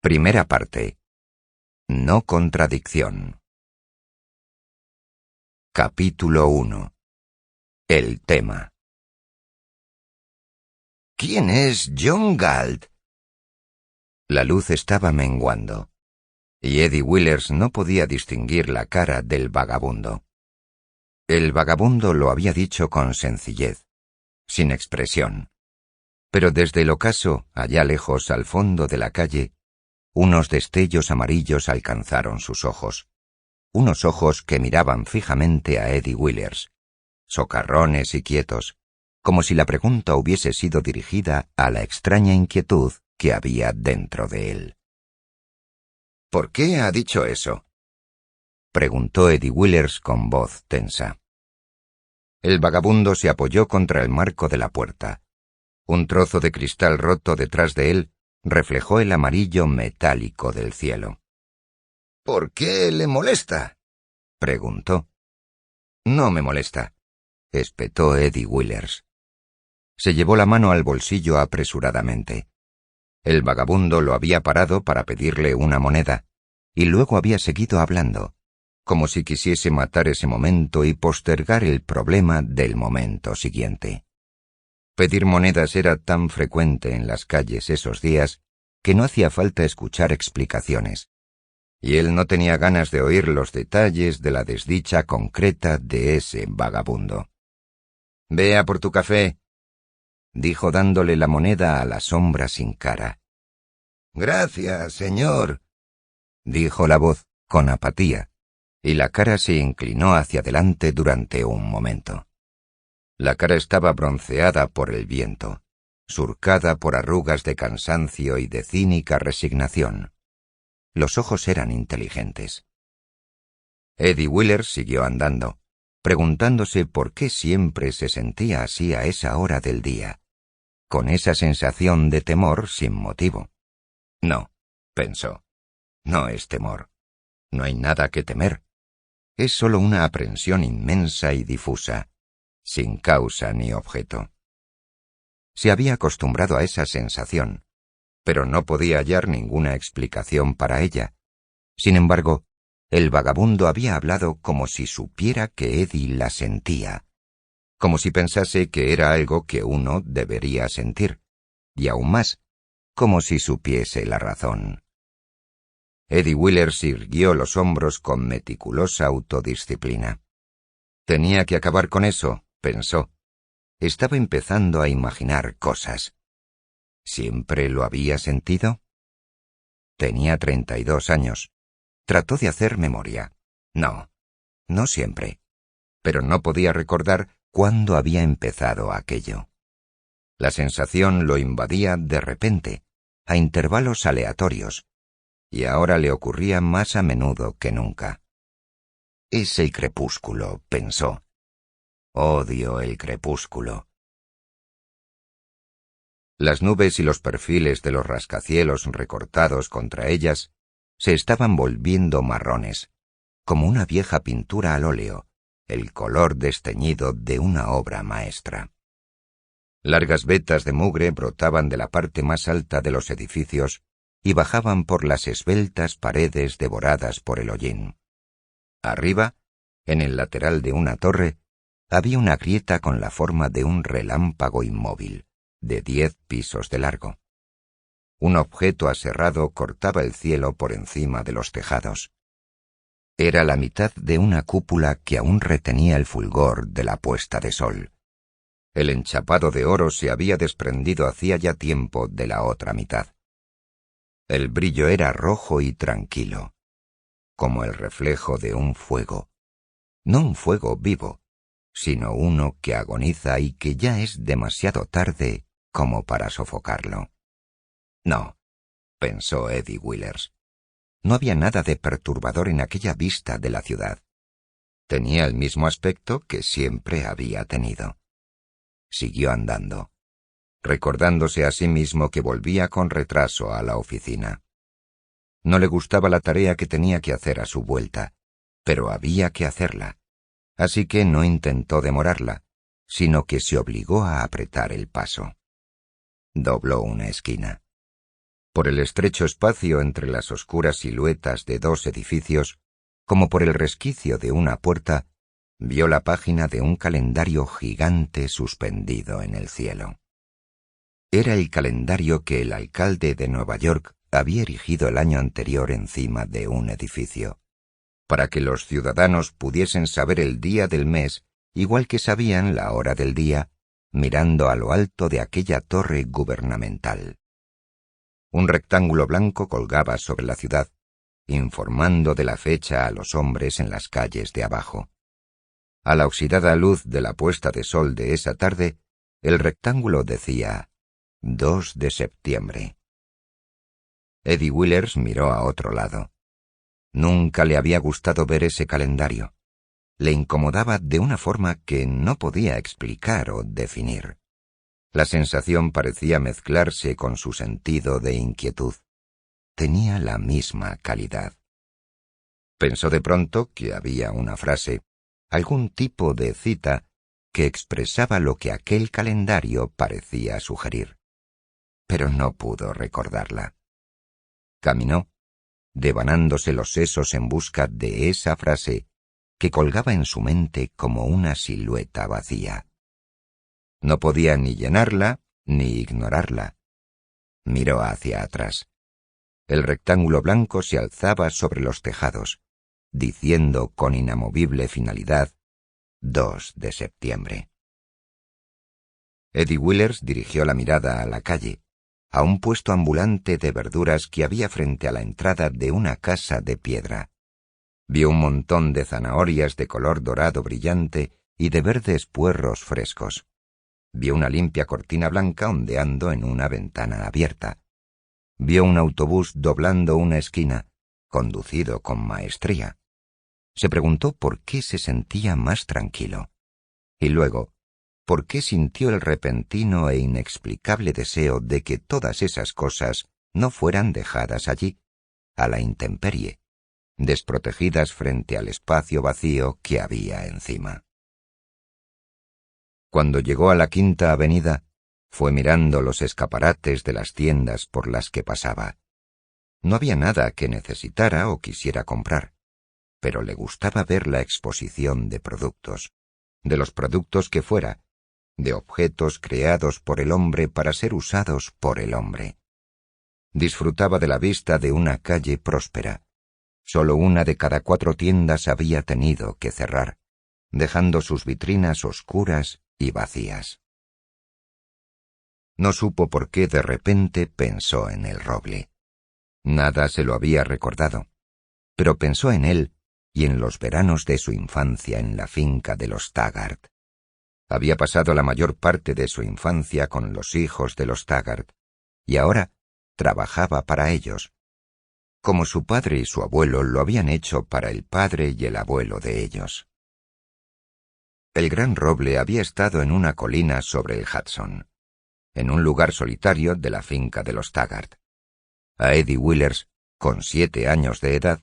Primera parte. No contradicción. Capítulo 1. El tema. ¿Quién es John Galt? La luz estaba menguando, y Eddie Willers no podía distinguir la cara del vagabundo. El vagabundo lo había dicho con sencillez, sin expresión. Pero desde el ocaso, allá lejos al fondo de la calle, unos destellos amarillos alcanzaron sus ojos. Unos ojos que miraban fijamente a Eddie Willers, socarrones y quietos, como si la pregunta hubiese sido dirigida a la extraña inquietud que había dentro de él. ¿Por qué ha dicho eso?, preguntó Eddie Willers con voz tensa. El vagabundo se apoyó contra el marco de la puerta. Un trozo de cristal roto detrás de él reflejó el amarillo metálico del cielo. ¿Por qué le molesta?, preguntó. No me molesta, espetó Eddie Willers. Se llevó la mano al bolsillo apresuradamente. El vagabundo lo había parado para pedirle una moneda, y luego había seguido hablando, como si quisiese matar ese momento y postergar el problema del momento siguiente. Pedir monedas era tan frecuente en las calles esos días que no hacía falta escuchar explicaciones, y él no tenía ganas de oír los detalles de la desdicha concreta de ese vagabundo. «Vea por tu café», dijo dándole la moneda a la sombra sin cara. «Gracias, señor», dijo la voz con apatía, y la cara se inclinó hacia adelante durante un momento. La cara estaba bronceada por el viento, surcada por arrugas de cansancio y de cínica resignación. Los ojos eran inteligentes. Eddie Willers siguió andando, preguntándose por qué siempre se sentía así a esa hora del día, con esa sensación de temor sin motivo. No, pensó, no es temor. No hay nada que temer. Es solo una aprensión inmensa y difusa, sin causa ni objeto. Se había acostumbrado a esa sensación, pero no podía hallar ninguna explicación para ella. Sin embargo, el vagabundo había hablado como si supiera que Eddie la sentía, como si pensase que era algo que uno debería sentir, y aún más, como si supiese la razón. Eddie Willers irguió los hombros con meticulosa autodisciplina. Tenía que acabar con eso, pensó. Estaba empezando a imaginar cosas. ¿Siempre lo había sentido? Tenía 32 años. Trató de hacer memoria. No, no siempre. Pero no podía recordar cuándo había empezado aquello. La sensación lo invadía de repente, a intervalos aleatorios, y ahora le ocurría más a menudo que nunca. Es el crepúsculo, pensó. Odio el crepúsculo. Las nubes y los perfiles de los rascacielos recortados contra ellas se estaban volviendo marrones, como una vieja pintura al óleo, el color desteñido de una obra maestra. Largas vetas de mugre brotaban de la parte más alta de los edificios y bajaban por las esbeltas paredes devoradas por el hollín. Arriba, en el lateral de una torre, había una grieta con la forma de un relámpago inmóvil, de 10 pisos de largo. Un objeto aserrado cortaba el cielo por encima de los tejados. Era la mitad de una cúpula que aún retenía el fulgor de la puesta de sol. El enchapado de oro se había desprendido hacía ya tiempo de la otra mitad. El brillo era rojo y tranquilo, como el reflejo de un fuego. No un fuego vivo, sino uno que agoniza y que ya es demasiado tarde como para sofocarlo. No, pensó Eddie Willers. No había nada de perturbador en aquella vista de la ciudad. Tenía el mismo aspecto que siempre había tenido. Siguió andando, recordándose a sí mismo que volvía con retraso a la oficina. No le gustaba la tarea que tenía que hacer a su vuelta, pero había que hacerla, así que no intentó demorarla, sino que se obligó a apretar el paso. Dobló una esquina. Por el estrecho espacio entre las oscuras siluetas de dos edificios, como por el resquicio de una puerta, vio la página de un calendario gigante suspendido en el cielo. Era el calendario que el alcalde de Nueva York había erigido el año anterior encima de un edificio, para que los ciudadanos pudiesen saber el día del mes, igual que sabían la hora del día, mirando a lo alto de aquella torre gubernamental. Un rectángulo blanco colgaba sobre la ciudad, informando de la fecha a los hombres en las calles de abajo. A la oxidada luz de la puesta de sol de esa tarde, el rectángulo decía 2 de septiembre. Eddie Willers miró a otro lado. Nunca le había gustado ver ese calendario. Le incomodaba de una forma que no podía explicar o definir. La sensación parecía mezclarse con su sentido de inquietud. Tenía la misma calidad. Pensó de pronto que había una frase, algún tipo de cita, que expresaba lo que aquel calendario parecía sugerir. Pero no pudo recordarla. Caminó, devanándose los sesos en busca de esa frase que colgaba en su mente como una silueta vacía. No podía ni llenarla ni ignorarla. Miró hacia atrás. El rectángulo blanco se alzaba sobre los tejados, diciendo con inamovible finalidad 2 de septiembre. Eddie Willers dirigió la mirada a la calle, a un puesto ambulante de verduras que había frente a la entrada de una casa de piedra. Vio un montón de zanahorias de color dorado brillante y de verdes puerros frescos. Vio una limpia cortina blanca ondeando en una ventana abierta. Vio un autobús doblando una esquina, conducido con maestría. Se preguntó por qué se sentía más tranquilo. Y luego, por qué sintió el repentino e inexplicable deseo de que todas esas cosas no fueran dejadas allí, a la intemperie, desprotegidas frente al espacio vacío que había encima. Cuando llegó a la Quinta Avenida, fue mirando los escaparates de las tiendas por las que pasaba. No había nada que necesitara o quisiera comprar, pero le gustaba ver la exposición de productos, de los productos que fuera, de objetos creados por el hombre para ser usados por el hombre. Disfrutaba de la vista de una calle próspera. Solo una de cada 4 tiendas había tenido que cerrar, dejando sus vitrinas oscuras y vacías. No supo por qué de repente pensó en el roble. Nada se lo había recordado, pero pensó en él y en los veranos de su infancia en la finca de los Taggart. Había pasado la mayor parte de su infancia con los hijos de los Taggart, y ahora trabajaba para ellos, como su padre y su abuelo lo habían hecho para el padre y el abuelo de ellos. El gran roble había estado en una colina sobre el Hudson, en un lugar solitario de la finca de los Taggart. A Eddie Willers, con 7 años de edad,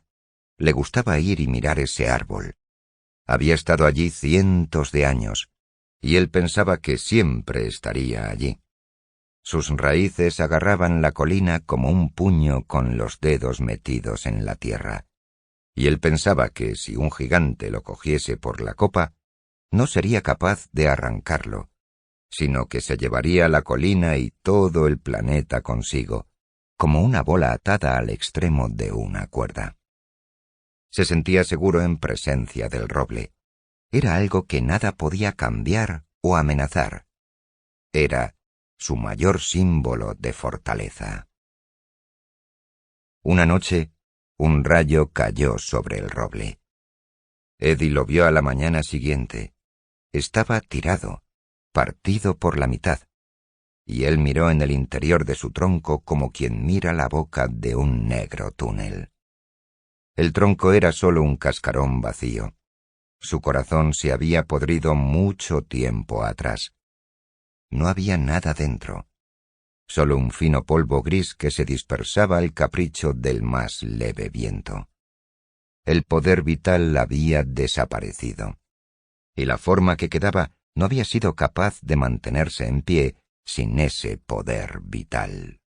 le gustaba ir y mirar ese árbol. Había estado allí cientos de años, y él pensaba que siempre estaría allí. Sus raíces agarraban la colina como un puño con los dedos metidos en la tierra, y él pensaba que si un gigante lo cogiese por la copa, no sería capaz de arrancarlo, sino que se llevaría la colina y todo el planeta consigo, como una bola atada al extremo de una cuerda. Se sentía seguro en presencia del roble. Era algo que nada podía cambiar o amenazar. Era su mayor símbolo de fortaleza. Una noche, un rayo cayó sobre el roble. Eddie lo vio a la mañana siguiente. Estaba tirado, partido por la mitad, y él miró en el interior de su tronco como quien mira la boca de un negro túnel. El tronco era solo un cascarón vacío. Su corazón se había podrido mucho tiempo atrás. No había nada dentro, solo un fino polvo gris que se dispersaba al capricho del más leve viento. El poder vital había desaparecido, y la forma que quedaba no había sido capaz de mantenerse en pie sin ese poder vital.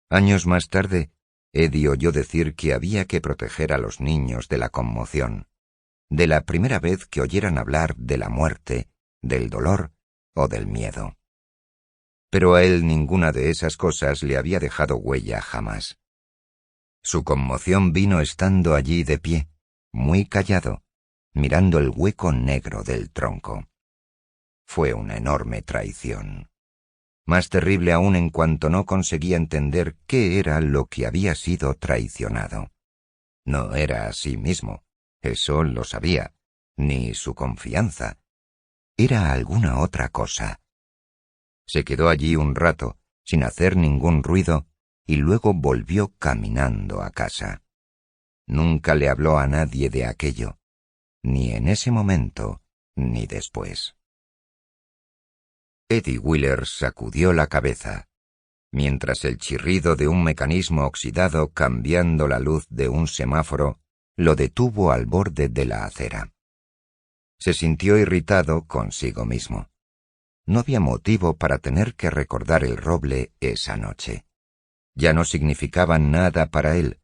Años más tarde, Eddie oyó decir que había que proteger a los niños de la conmoción, de la primera vez que oyeran hablar de la muerte, del dolor o del miedo. Pero a él ninguna de esas cosas le había dejado huella jamás. Su conmoción vino estando allí de pie, muy callado, mirando el hueco negro del tronco. Fue una enorme traición. Más terrible aún en cuanto no conseguía entender qué era lo que había sido traicionado. No era a sí mismo, eso lo sabía, ni su confianza. Era alguna otra cosa. Se quedó allí un rato, sin hacer ningún ruido, y luego volvió caminando a casa. Nunca le habló a nadie de aquello, ni en ese momento, ni después. Eddie Willers sacudió la cabeza, mientras el chirrido de un mecanismo oxidado cambiando la luz de un semáforo lo detuvo al borde de la acera. Se sintió irritado consigo mismo. No había motivo para tener que recordar el roble esa noche. Ya no significaba nada para él,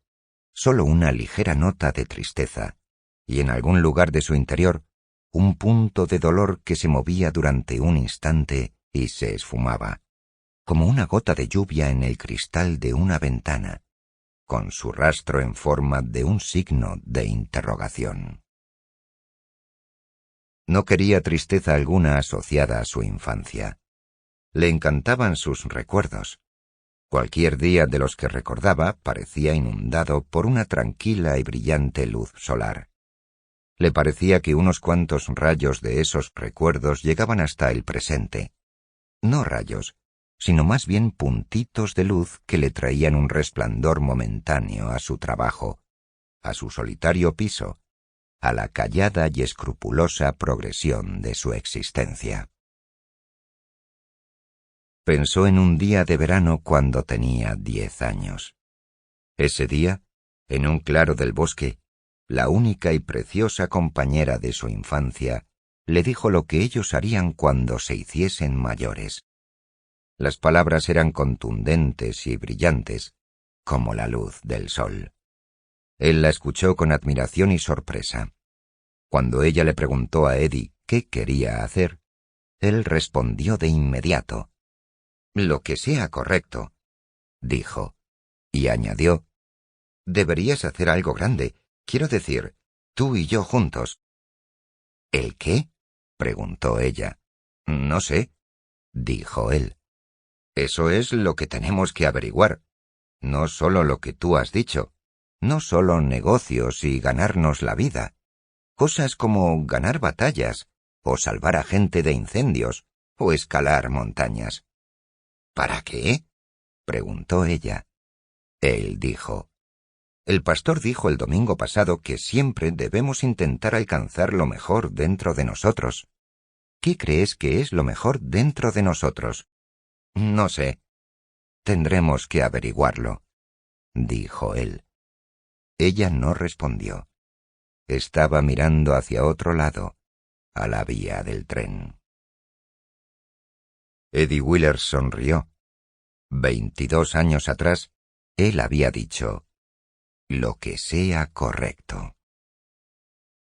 solo una ligera nota de tristeza, y en algún lugar de su interior, un punto de dolor que se movía durante un instante y se esfumaba, como una gota de lluvia en el cristal de una ventana, con su rastro en forma de un signo de interrogación. No quería tristeza alguna asociada a su infancia. Le encantaban sus recuerdos. Cualquier día de los que recordaba parecía inundado por una tranquila y brillante luz solar. Le parecía que unos cuantos rayos de esos recuerdos llegaban hasta el presente. No rayos, sino más bien puntitos de luz que le traían un resplandor momentáneo a su trabajo, a su solitario piso, a la callada y escrupulosa progresión de su existencia. Pensó en un día de verano cuando tenía 10 años. Ese día, en un claro del bosque, la única y preciosa compañera de su infancia le dijo lo que ellos harían cuando se hiciesen mayores. Las palabras eran contundentes y brillantes, como la luz del sol. Él la escuchó con admiración y sorpresa. Cuando ella le preguntó a Eddie qué quería hacer, él respondió de inmediato. «Lo que sea correcto», dijo, y añadió, «Deberías hacer algo grande, quiero decir, tú y yo juntos». «¿El qué?», preguntó ella. «No sé», dijo él. «Eso es lo que tenemos que averiguar. No solo lo que tú has dicho, no solo negocios y ganarnos la vida. Cosas como ganar batallas, o salvar a gente de incendios, o escalar montañas». «¿Para qué?», preguntó ella. Él dijo, «El pastor dijo el domingo pasado que siempre debemos intentar alcanzar lo mejor dentro de nosotros. ¿Qué crees que es lo mejor dentro de nosotros?» «No sé. Tendremos que averiguarlo», dijo él. Ella no respondió. Estaba mirando hacia otro lado, a la vía del tren. Eddie Willers sonrió. 22 años atrás, él había dicho, «Lo que sea correcto».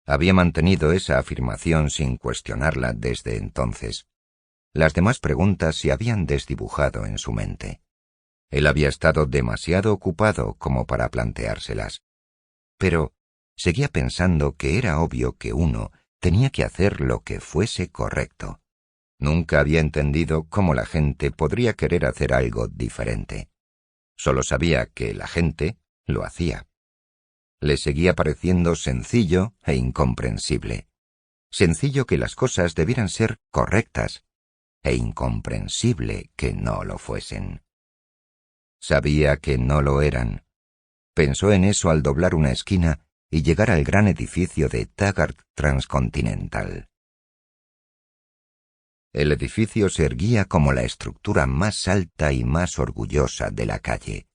Había mantenido esa afirmación sin cuestionarla desde entonces. Las demás preguntas se habían desdibujado en su mente. Él había estado demasiado ocupado como para planteárselas. Pero seguía pensando que era obvio que uno tenía que hacer lo que fuese correcto. Nunca había entendido cómo la gente podría querer hacer algo diferente. Solo sabía que la gente lo hacía. Le seguía pareciendo sencillo e incomprensible. Sencillo que las cosas debieran ser correctas, e incomprensible que no lo fuesen. Sabía que no lo eran. Pensó en eso al doblar una esquina y llegar al gran edificio de Taggart Transcontinental. El edificio se erguía como la estructura más alta y más orgullosa de la calle.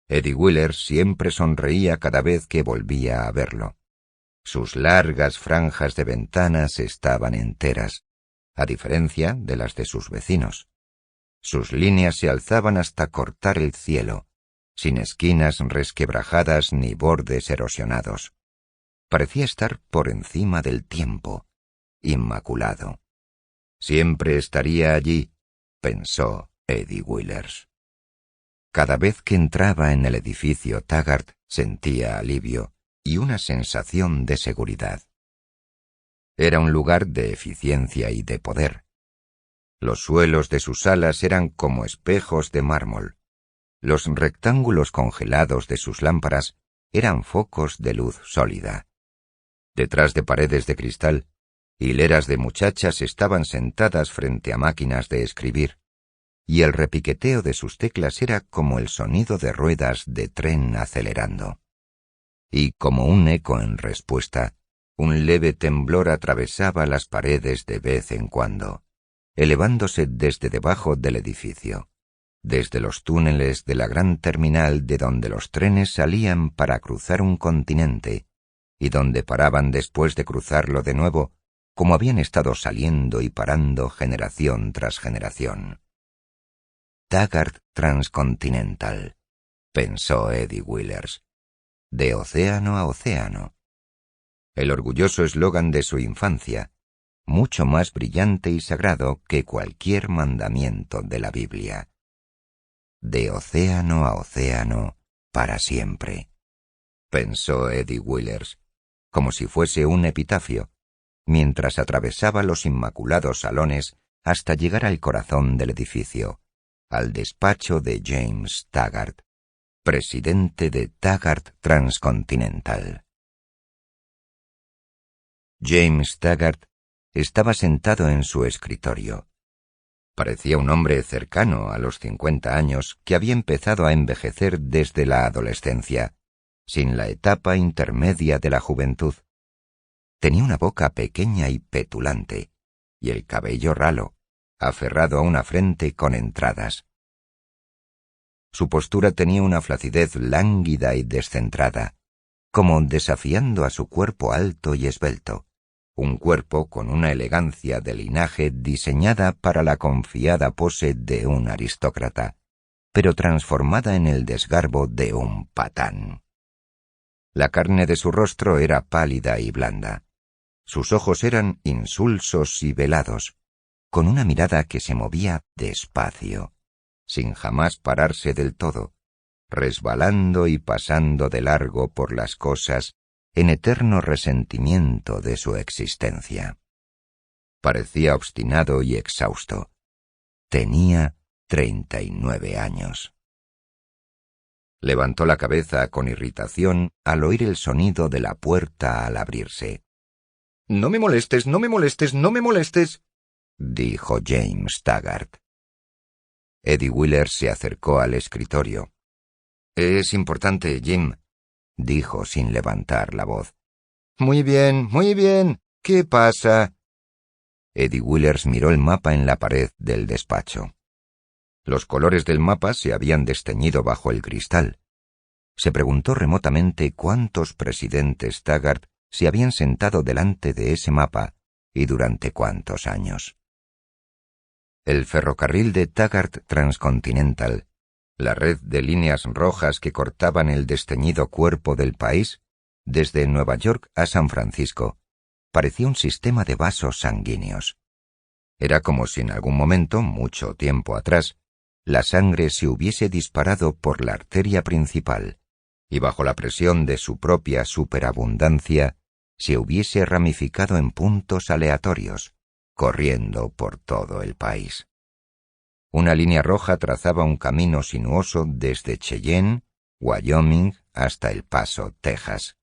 Eddie Willers siempre sonreía cada vez que volvía a verlo. Sus largas franjas de ventanas estaban enteras, a diferencia de las de sus vecinos. Sus líneas se alzaban hasta cortar el cielo, sin esquinas resquebrajadas ni bordes erosionados. Parecía estar por encima del tiempo, inmaculado. Siempre estaría allí, pensó Eddie Willers. Cada vez que entraba en el edificio Taggart sentía alivio y una sensación de seguridad. Era un lugar de eficiencia y de poder. Los suelos de sus salas eran como espejos de mármol. Los rectángulos congelados de sus lámparas eran focos de luz sólida. Detrás de paredes de cristal, hileras de muchachas estaban sentadas frente a máquinas de escribir, y el repiqueteo de sus teclas era como el sonido de ruedas de tren acelerando. Y como un eco en respuesta, un leve temblor atravesaba las paredes de vez en cuando, elevándose desde debajo del edificio, desde los túneles de la gran terminal de donde los trenes salían para cruzar un continente y donde paraban después de cruzarlo de nuevo, como habían estado saliendo y parando generación tras generación. Taggart Transcontinental, pensó Eddie Willers, de océano a océano. El orgulloso eslogan de su infancia, mucho más brillante y sagrado que cualquier mandamiento de la Biblia. De océano a océano, para siempre, pensó Eddie Willers, como si fuese un epitafio, mientras atravesaba los inmaculados salones hasta llegar al corazón del edificio, al despacho de James Taggart, presidente de Taggart Transcontinental. James Taggart estaba sentado en su escritorio. Parecía un hombre cercano a los 50 años que había empezado a envejecer desde la adolescencia, sin la etapa intermedia de la juventud. Tenía una boca pequeña y petulante, y el cabello ralo, aferrado a una frente con entradas. Su postura tenía una flacidez lánguida y descentrada, como desafiando a su cuerpo alto y esbelto, un cuerpo con una elegancia de linaje diseñada para la confiada pose de un aristócrata, pero transformada en el desgarbo de un patán. La carne de su rostro era pálida y blanda. Sus ojos eran insulsos y velados, con una mirada que se movía despacio, sin jamás pararse del todo, resbalando y pasando de largo por las cosas en eterno resentimiento de su existencia. Parecía obstinado y exhausto. Tenía 39 años. Levantó la cabeza con irritación al oír el sonido de la puerta al abrirse. «No me molestes, no me molestes, no me molestes», dijo James Taggart. Eddie Willers se acercó al escritorio. «Es importante, Jim», dijo sin levantar la voz. Muy bien, ¿qué pasa?» Eddie Willers miró el mapa en la pared del despacho. Los colores del mapa se habían desteñido bajo el cristal. Se preguntó remotamente cuántos presidentes Taggart se habían sentado delante de ese mapa y durante cuántos años. El ferrocarril de Taggart Transcontinental, la red de líneas rojas que cortaban el desteñido cuerpo del país, desde Nueva York a San Francisco, parecía un sistema de vasos sanguíneos. Era como si en algún momento, mucho tiempo atrás, la sangre se hubiese disparado por la arteria principal y bajo la presión de su propia superabundancia se hubiese ramificado en puntos aleatorios, corriendo por todo el país. Una línea roja trazaba un camino sinuoso desde Cheyenne, Wyoming, hasta El Paso, Texas.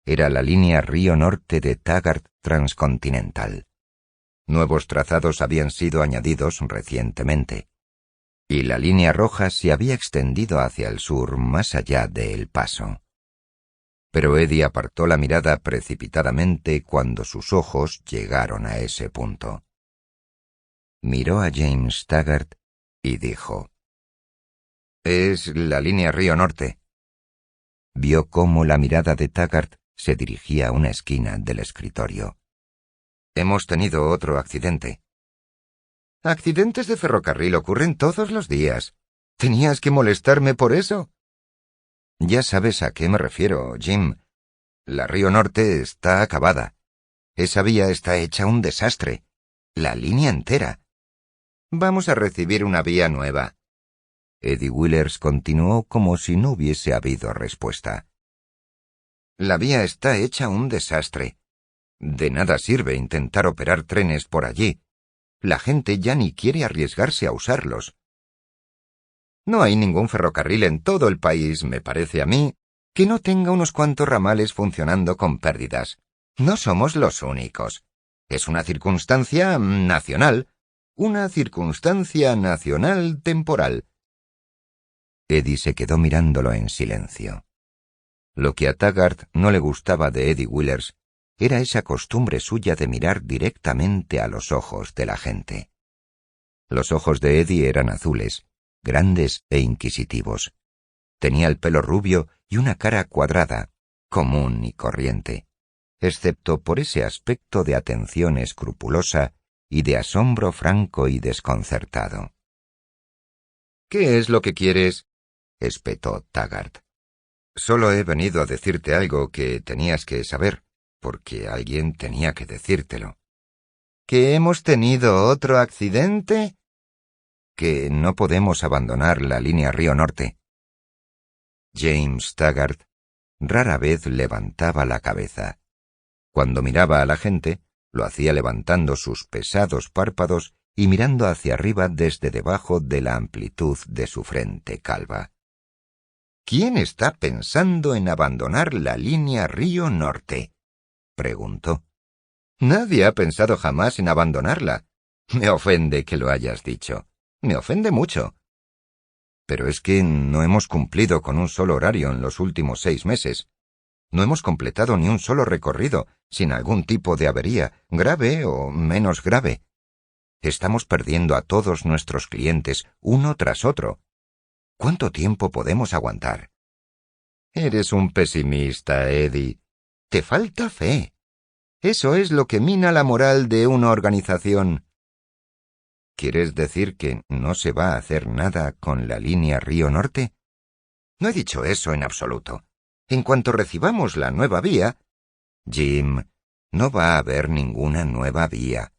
Era la línea Río Norte de Taggart Transcontinental. Nuevos trazados habían sido añadidos recientemente, y la línea roja se había extendido hacia el sur más allá de El Paso. Pero Eddie apartó la mirada precipitadamente cuando sus ojos llegaron a ese punto. Miró a James Taggart y dijo: «Es la línea Río Norte». Vio cómo la mirada de Taggart se dirigía a una esquina del escritorio. «Hemos tenido otro accidente». Accidentes de ferrocarril ocurren todos los días. ¿Tenías que molestarme por eso? Ya sabes a qué me refiero, Jim. La Río Norte está acabada. Esa vía está hecha un desastre. La línea entera. Vamos a recibir una vía nueva. Eddie Willers continuó como si no hubiese habido respuesta. La vía está hecha un desastre. De nada sirve intentar operar trenes por allí. La gente ya ni quiere arriesgarse a usarlos. No hay ningún ferrocarril en todo el país, me parece a mí, que no tenga unos cuantos ramales funcionando con pérdidas. No somos los únicos. Es una circunstancia nacional. Una circunstancia nacional temporal. Eddie se quedó mirándolo en silencio. Lo que a Taggart no le gustaba de Eddie Willers era esa costumbre suya de mirar directamente a los ojos de la gente. Los ojos de Eddie eran azules, grandes e inquisitivos. Tenía el pelo rubio y una cara cuadrada, común y corriente, excepto por ese aspecto de atención escrupulosa y de asombro franco y desconcertado. —¿Qué es lo que quieres? —espetó Taggart. —Solo he venido a decirte algo que tenías que saber, porque alguien tenía que decírtelo. —¿Que hemos tenido otro accidente? —Que no podemos abandonar la línea Río Norte. James Taggart rara vez levantaba la cabeza. Cuando miraba a la gente, lo hacía levantando sus pesados párpados y mirando hacia arriba desde debajo de la amplitud de su frente calva. —¿Quién está pensando en abandonar la línea Río Norte? —preguntó. —Nadie ha pensado jamás en abandonarla. Me ofende que lo hayas dicho. Me ofende mucho. Pero es que no hemos cumplido con un solo horario en los últimos 6 meses. No hemos completado ni un solo recorrido, sin algún tipo de avería, grave o menos grave. Estamos perdiendo a todos nuestros clientes, uno tras otro. ¿Cuánto tiempo podemos aguantar? Eres un pesimista, Eddie. Te falta fe. Eso es lo que mina la moral de una organización. ¿Quieres decir que no se va a hacer nada con la línea Río Norte? No he dicho eso en absoluto. En cuanto recibamos la nueva vía... Jim, no va a haber ninguna nueva vía.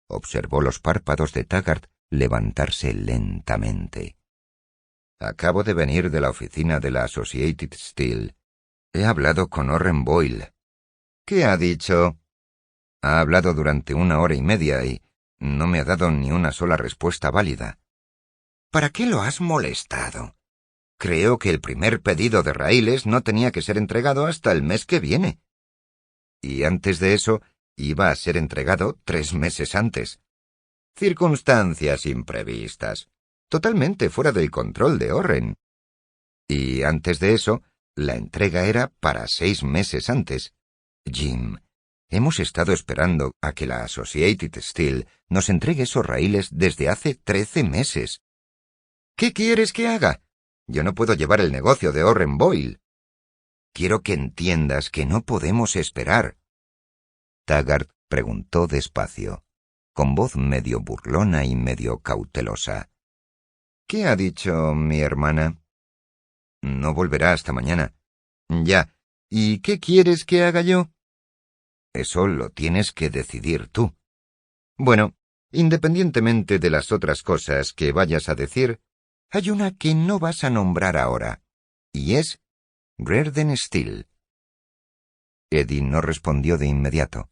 Observó los párpados de Taggart levantarse lentamente. Acabo de venir de la oficina de la Associated Steel. He hablado con Orren Boyle. ¿Qué ha dicho? Ha hablado durante 1 hora y media y no me ha dado ni una sola respuesta válida. ¿Para qué lo has molestado? Creo que el primer pedido de raíles no tenía que ser entregado hasta el mes que viene. Y antes de eso, iba a ser entregado 3 meses antes. Circunstancias imprevistas. Totalmente fuera del control de Orren. Y antes de eso, la entrega era para 6 meses antes. Jim, hemos estado esperando a que la Associated Steel nos entregue esos raíles desde hace 13 meses. ¿Qué quieres que haga? Yo no puedo llevar el negocio de Orren Boyle. Quiero que entiendas que no podemos esperar. Taggart preguntó despacio, con voz medio burlona y medio cautelosa. ¿Qué ha dicho mi hermana? No volverá hasta mañana. Ya. ¿Y qué quieres que haga yo? Eso lo tienes que decidir tú. Bueno, independientemente de las otras cosas que vayas a decir, hay una que no vas a nombrar ahora, y es Rearden Steel. Eddie no respondió de inmediato.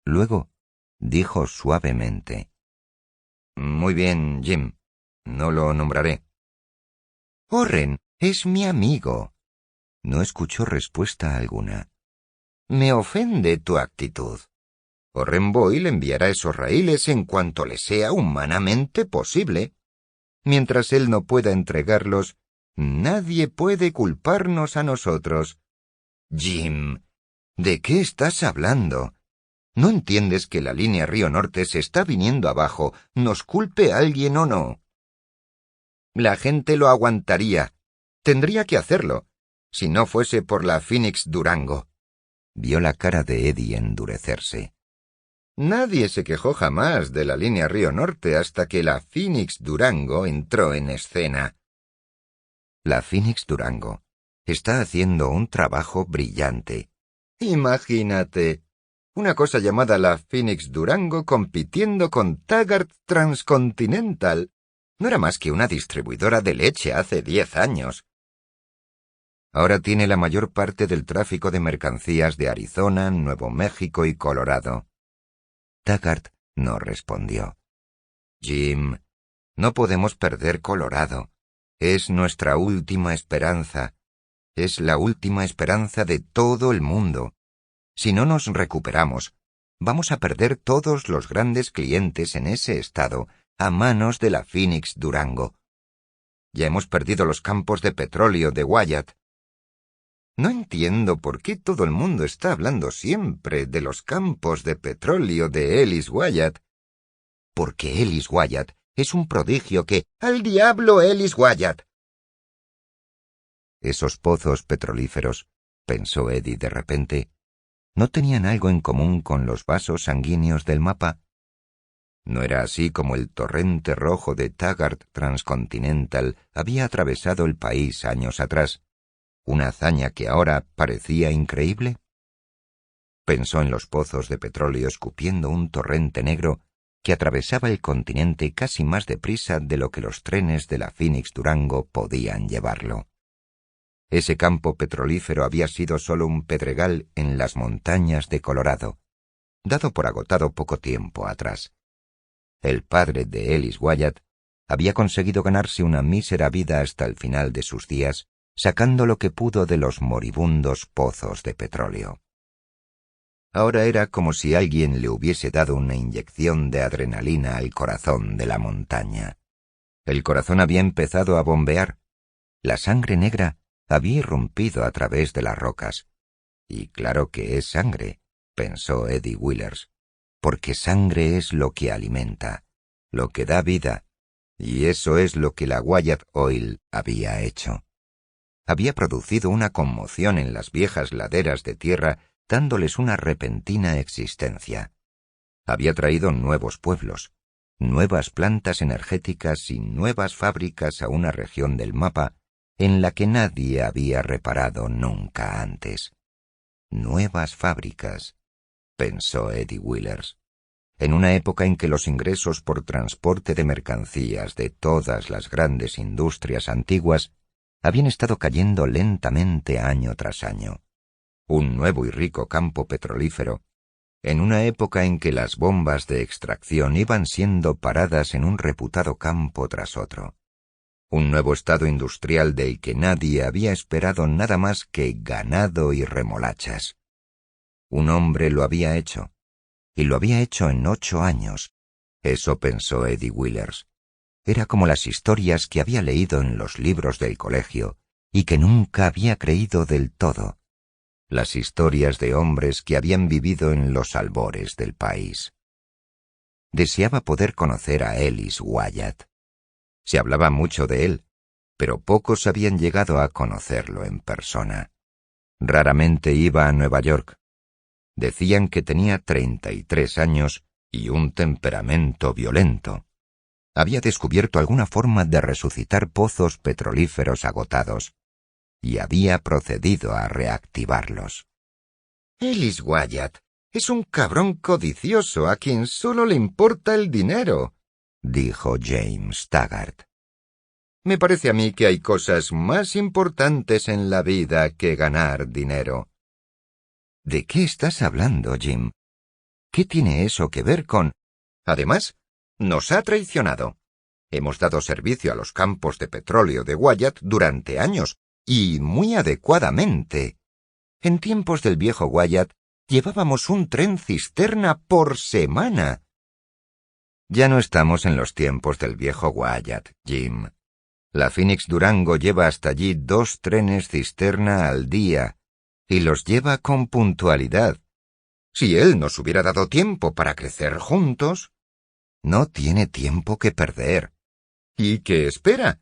Luego dijo suavemente: Muy bien, Jim. No lo nombraré. Orren es mi amigo. No escuchó respuesta alguna. Me ofende tu actitud. Orren Boyle enviará esos raíles en cuanto le sea humanamente posible. Mientras él no pueda entregarlos, nadie puede culparnos a nosotros. Jim, ¿de qué estás hablando? ¿No entiendes que la línea Río Norte se está viniendo abajo, nos culpe alguien o no? La gente lo aguantaría. Tendría que hacerlo, si no fuese por la Phoenix Durango. Vio la cara de Eddie endurecerse. Nadie se quejó jamás de la línea Río Norte hasta que la Phoenix Durango entró en escena. La Phoenix Durango está haciendo un trabajo brillante. Imagínate, una cosa llamada la Phoenix Durango compitiendo con Taggart Transcontinental. No era más que una distribuidora de leche hace 10 años. Ahora tiene la mayor parte del tráfico de mercancías de Arizona, Nuevo México y Colorado. Taggart no respondió. Jim, no podemos perder Colorado. Es nuestra última esperanza. Es la última esperanza de todo el mundo. Si no nos recuperamos, vamos a perder todos los grandes clientes en ese estado a manos de la Phoenix Durango. Ya hemos perdido los campos de petróleo de Wyatt. No entiendo por qué todo el mundo está hablando siempre de los campos de petróleo de Ellis Wyatt. Porque Ellis Wyatt es un prodigio que... ¡Al diablo Ellis Wyatt! Esos pozos petrolíferos, pensó Eddie de repente, ¿no tenían algo en común con los vasos sanguíneos del mapa? ¿No era así como el torrente rojo de Taggart Transcontinental había atravesado el país años atrás? ¿Una hazaña que ahora parecía increíble? Pensó en los pozos de petróleo escupiendo un torrente negro que atravesaba el continente casi más deprisa de lo que los trenes de la Phoenix Durango podían llevarlo. Ese campo petrolífero había sido solo un pedregal en las montañas de Colorado, dado por agotado poco tiempo atrás. El padre de Ellis Wyatt había conseguido ganarse una mísera vida hasta el final de sus días, sacando lo que pudo de los moribundos pozos de petróleo. Ahora era como si alguien le hubiese dado una inyección de adrenalina al corazón de la montaña. El corazón había empezado a bombear. La sangre negra había irrumpido a través de las rocas. Y claro que es sangre, pensó Eddie Willers, porque sangre es lo que alimenta, lo que da vida, y eso es lo que la Wyatt Oil había hecho. Había producido una conmoción en las viejas laderas de tierra, dándoles una repentina existencia. Había traído nuevos pueblos, nuevas plantas energéticas y nuevas fábricas a una región del mapa en la que nadie había reparado nunca antes. Nuevas fábricas, pensó Eddie Willers, en una época en que los ingresos por transporte de mercancías de todas las grandes industrias antiguas habían estado cayendo lentamente año tras año. Un nuevo y rico campo petrolífero, en una época en que las bombas de extracción iban siendo paradas en un reputado campo tras otro. Un nuevo estado industrial del que nadie había esperado nada más que ganado y remolachas. Un hombre lo había hecho, y lo había hecho en 8 años. Eso pensó Eddie Willers. Era como las historias que había leído en los libros del colegio y que nunca había creído del todo. Las historias de hombres que habían vivido en los albores del país. Deseaba poder conocer a Ellis Wyatt. Se hablaba mucho de él, pero pocos habían llegado a conocerlo en persona. Raramente iba a Nueva York. Decían que tenía 33 años y un temperamento violento. Había descubierto alguna forma de resucitar pozos petrolíferos agotados, y había procedido a reactivarlos. Ellis Wyatt es un cabrón codicioso a quien solo le importa el dinero, dijo James Taggart. Me parece a mí que hay cosas más importantes en la vida que ganar dinero. ¿De qué estás hablando, Jim? ¿Qué tiene eso que ver con...? Además, nos ha traicionado. Hemos dado servicio a los campos de petróleo de Wyatt durante años, y muy adecuadamente. En tiempos del viejo Wyatt, llevábamos un tren cisterna por semana. Ya no estamos en los tiempos del viejo Wyatt, Jim. La Phoenix Durango lleva hasta allí 2 trenes cisterna al día, y los lleva con puntualidad. Si él nos hubiera dado tiempo para crecer juntos... No tiene tiempo que perder. ¿Y qué espera?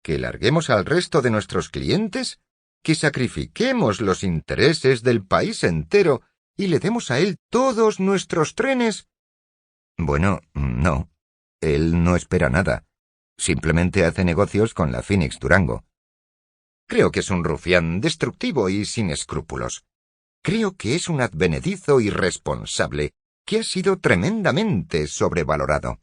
¿Que larguemos al resto de nuestros clientes? ¿Que sacrifiquemos los intereses del país entero y le demos a él todos nuestros trenes? Bueno, no. Él no espera nada. Simplemente hace negocios con la Phoenix Durango. Creo que es un rufián destructivo y sin escrúpulos. Creo que es un advenedizo irresponsable que ha sido tremendamente sobrevalorado.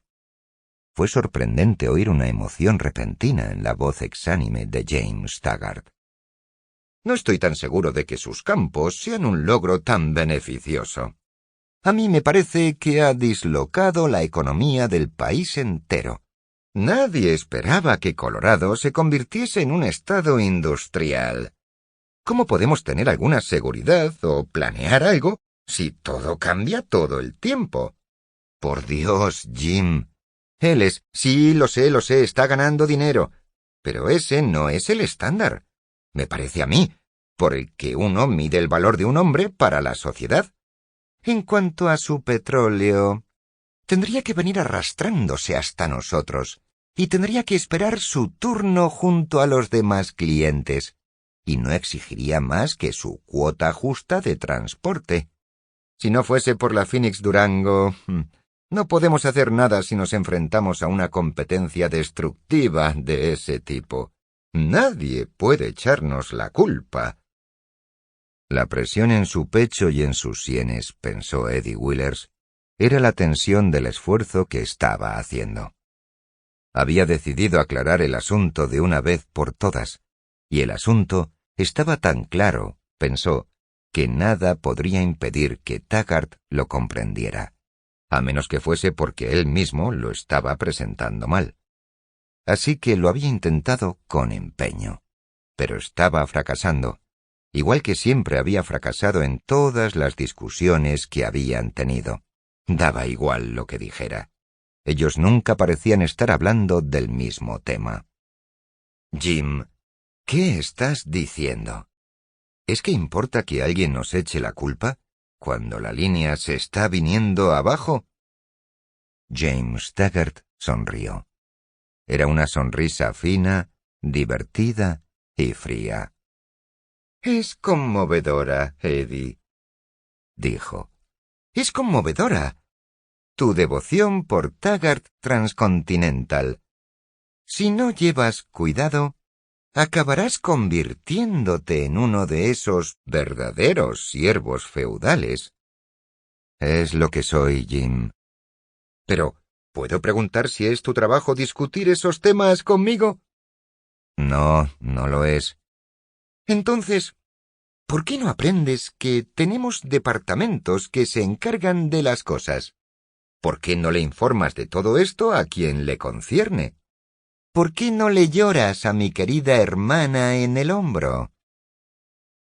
Fue sorprendente oír una emoción repentina en la voz exánime de James Taggart. No estoy tan seguro de que sus campos sean un logro tan beneficioso. A mí me parece que ha dislocado la economía del país entero. Nadie esperaba que Colorado se convirtiese en un estado industrial. ¿Cómo podemos tener alguna seguridad o planear algo si todo cambia todo el tiempo? Por Dios, Jim. Sí, lo sé, está ganando dinero. Pero ese no es el estándar. Me parece a mí, por el que uno mide el valor de un hombre para la sociedad. En cuanto a su petróleo, tendría que venir arrastrándose hasta nosotros, y tendría que esperar su turno junto a los demás clientes, y no exigiría más que su cuota justa de transporte. Si no fuese por la Phoenix Durango, no podemos hacer nada si nos enfrentamos a una competencia destructiva de ese tipo. Nadie puede echarnos la culpa. La presión en su pecho y en sus sienes, pensó Eddie Willers, era la tensión del esfuerzo que estaba haciendo. Había decidido aclarar el asunto de una vez por todas, y el asunto estaba tan claro, pensó, que nada podría impedir que Taggart lo comprendiera, a menos que fuese porque él mismo lo estaba presentando mal. Así que lo había intentado con empeño, pero estaba fracasando, igual que siempre había fracasado en todas las discusiones que habían tenido. Daba igual lo que dijera. Ellos nunca parecían estar hablando del mismo tema. Jim, ¿qué estás diciendo? ¿Es que importa que alguien nos eche la culpa cuando la línea se está viniendo abajo? James Taggart sonrió. Era una sonrisa fina, divertida y fría. Es conmovedora, Eddie, dijo. Es conmovedora. Tu devoción por Taggart Transcontinental. Si no llevas cuidado, acabarás convirtiéndote en uno de esos verdaderos siervos feudales. Es lo que soy, Jim. Pero, ¿puedo preguntar si es tu trabajo discutir esos temas conmigo? No, no lo es. Entonces, ¿por qué no aprendes que tenemos departamentos que se encargan de las cosas? ¿Por qué no le informas de todo esto a quien le concierne? ¿Por qué no le lloras a mi querida hermana en el hombro?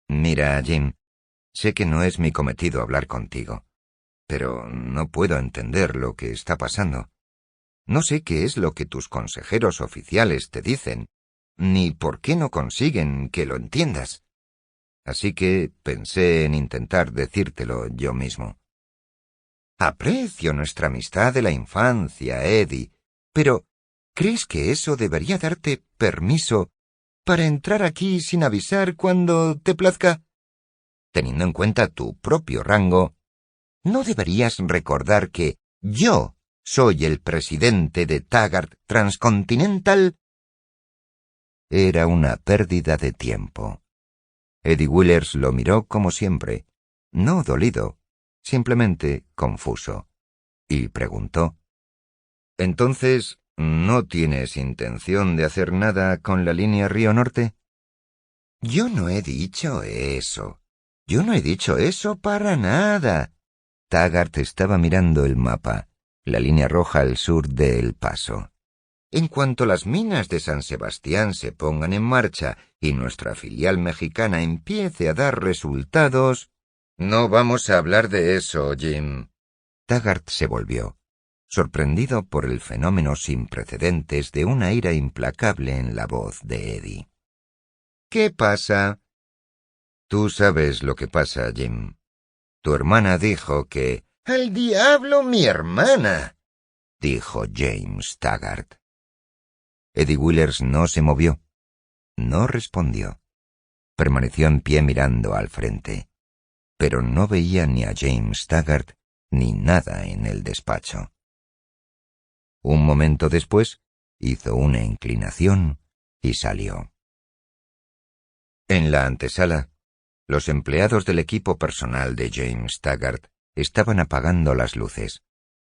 Mira, Jim, sé que no es mi cometido hablar contigo, pero no puedo entender lo que está pasando. No sé qué es lo que tus consejeros oficiales te dicen, ni por qué no consiguen que lo entiendas. Así que pensé en intentar decírtelo yo mismo. Aprecio nuestra amistad de la infancia, Eddie, pero ¿crees que eso debería darte permiso para entrar aquí sin avisar cuando te plazca? Teniendo en cuenta tu propio rango, ¿no deberías recordar que yo soy el presidente de Taggart Transcontinental? Era una pérdida de tiempo. Eddie Willers lo miró como siempre, no dolido, simplemente confuso, y preguntó: ¿Entonces no tienes intención de hacer nada con la línea Río Norte? Yo no he dicho eso. Yo no he dicho eso para nada. Taggart estaba mirando el mapa, la línea roja al sur de El Paso. En cuanto las minas de San Sebastián se pongan en marcha y nuestra filial mexicana empiece a dar resultados... No vamos a hablar de eso, Jim. Taggart se volvió, sorprendido por el fenómeno sin precedentes de una ira implacable en la voz de Eddie. ¿Qué pasa? Tú sabes lo que pasa, Jim. Tu hermana dijo que... ¡Al diablo mi hermana!, dijo James Taggart. Eddie Willers no se movió, no respondió. Permaneció en pie mirando al frente, pero no veía ni a James Taggart ni nada en el despacho. Un momento después, hizo una inclinación y salió. En la antesala, los empleados del equipo personal de James Taggart estaban apagando las luces,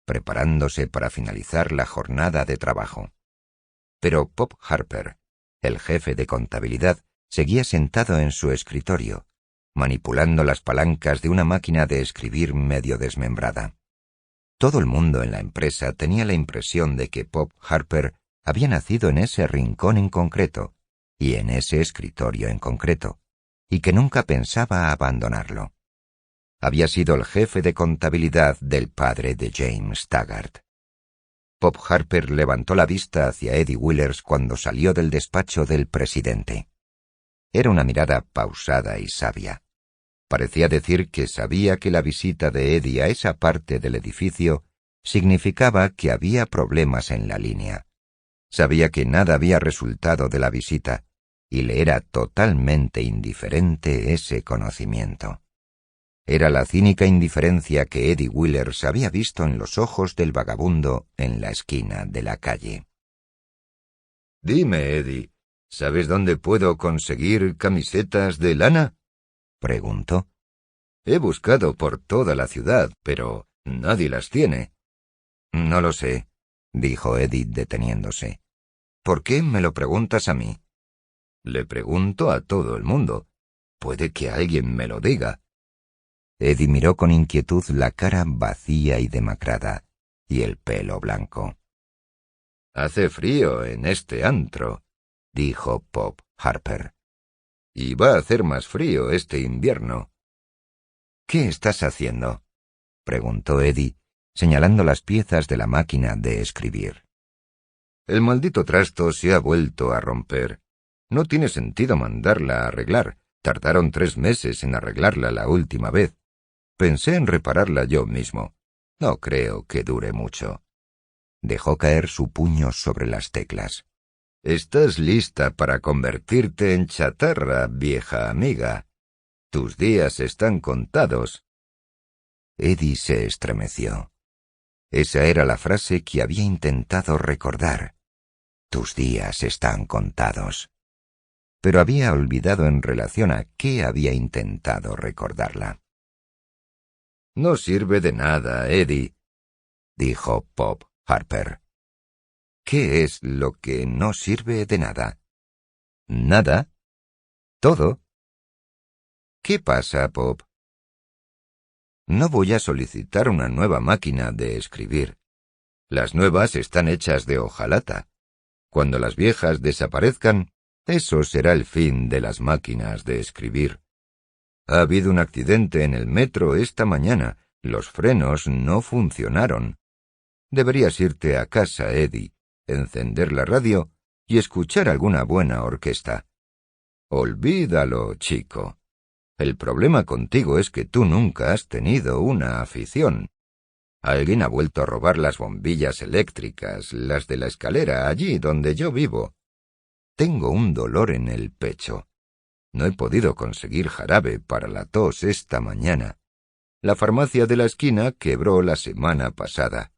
preparándose para finalizar la jornada de trabajo. Pero Pop Harper, el jefe de contabilidad, seguía sentado en su escritorio, manipulando las palancas de una máquina de escribir medio desmembrada. Todo el mundo en la empresa tenía la impresión de que Pop Harper había nacido en ese rincón en concreto y en ese escritorio en concreto, y que nunca pensaba abandonarlo. Había sido el jefe de contabilidad del padre de James Taggart. Pop Harper levantó la vista hacia Eddie Willers cuando salió del despacho del presidente. Era una mirada pausada y sabia. Parecía decir que sabía que la visita de Eddie a esa parte del edificio significaba que había problemas en la línea. Sabía que nada había resultado de la visita, y le era totalmente indiferente ese conocimiento. Era la cínica indiferencia que Eddie Willers había visto en los ojos del vagabundo en la esquina de la calle. «Dime, Eddie, ¿sabes dónde puedo conseguir camisetas de lana?», preguntó. «He buscado por toda la ciudad, pero nadie las tiene». «No lo sé», dijo Eddie deteniéndose. «¿Por qué me lo preguntas a mí?» «Le pregunto a todo el mundo. Puede que alguien me lo diga». Eddie miró con inquietud la cara vacía y demacrada, y el pelo blanco. «Hace frío en este antro», dijo Pop Harper. «Y va a hacer más frío este invierno». «¿Qué estás haciendo?», preguntó Eddie, señalando las piezas de la máquina de escribir. «El maldito trasto se ha vuelto a romper. No tiene sentido mandarla a arreglar. Tardaron 3 meses en arreglarla la última vez. Pensé en repararla yo mismo. No creo que dure mucho». Dejó caer su puño sobre las teclas. «Estás lista para convertirte en chatarra, vieja amiga. Tus días están contados». Eddie se estremeció. Esa era la frase que había intentado recordar. «Tus días están contados». Pero había olvidado en relación a qué había intentado recordarla. «No sirve de nada, Eddie», dijo Pop Harper. «¿Qué es lo que no sirve de nada?» «Nada. Todo». «¿Qué pasa, Pop?» «No voy a solicitar una nueva máquina de escribir. Las nuevas están hechas de hojalata. Cuando las viejas desaparezcan, eso será el fin de las máquinas de escribir. Ha habido un accidente en el metro esta mañana. Los frenos no funcionaron. Deberías irte a casa, Eddie, encender la radio y escuchar alguna buena orquesta. Olvídalo, chico. El problema contigo es que tú nunca has tenido una afición. Alguien ha vuelto a robar las bombillas eléctricas, las de la escalera, allí donde yo vivo. Tengo un dolor en el pecho. No he podido conseguir jarabe para la tos esta mañana. La farmacia de la esquina quebró la semana pasada.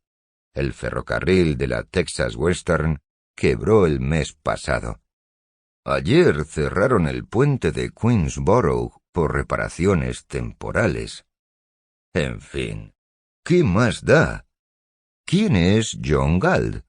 El ferrocarril de la Texas Western quebró el mes pasado. Ayer cerraron el puente de Queensboro por reparaciones temporales. En fin, ¿qué más da? ¿Quién es John Galt?